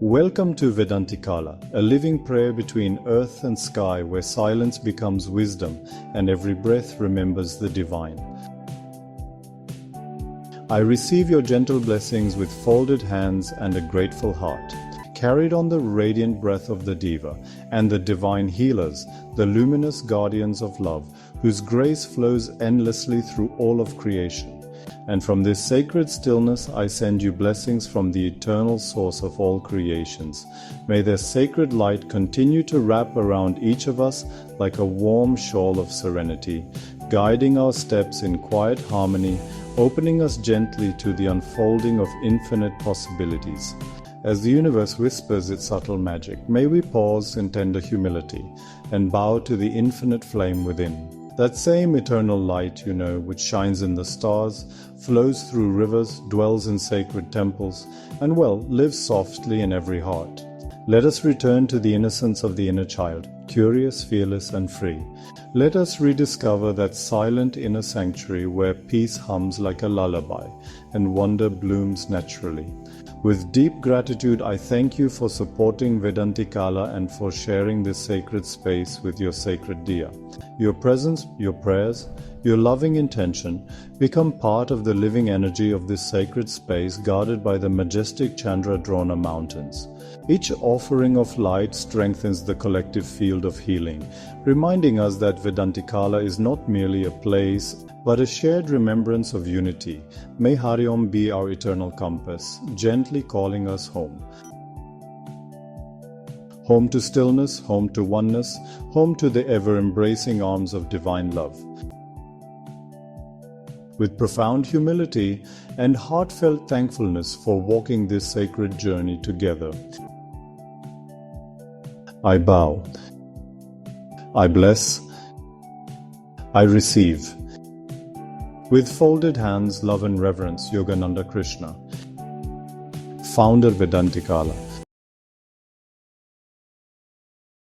Welcome to Vedantikala, a living prayer between earth and sky where silence becomes wisdom and every breath remembers the divine. I receive your gentle blessings with folded hands and a grateful heart, carried on the radiant breath of the Diva and the divine healers, the luminous guardians of love, whose grace flows endlessly through all of creation. And from this sacred stillness I send you blessings from the eternal source of all creations. May their sacred light continue to wrap around each of us like a warm shawl of serenity, guiding our steps in quiet harmony, opening us gently to the unfolding of infinite possibilities. As the universe whispers its subtle magic, may we pause in tender humility and bow to the infinite flame within. That same eternal light, which shines in the stars, flows through rivers, dwells in sacred temples, and lives softly in every heart. Let us return to the innocence of the inner child, curious, fearless, and free. Let us rediscover that silent inner sanctuary where peace hums like a lullaby and wonder blooms naturally. With deep gratitude, I thank you for supporting Vedantikala and for sharing this sacred space with your sacred diya. Your presence, your prayers, your loving intention become part of the living energy of this sacred space guarded by the majestic Chandradrona mountains. Each offering of light strengthens the collective field of healing, reminding us that Vedantikala is not merely a place, but a shared remembrance of unity. May Hari Om be our eternal compass, gently calling us home. Home to stillness, home to oneness, home to the ever-embracing arms of divine love. With profound humility and heartfelt thankfulness for walking this sacred journey together, I bow, I bless, I receive. With folded hands, love and reverence, Yogananda Krishna, founder Vedantikala.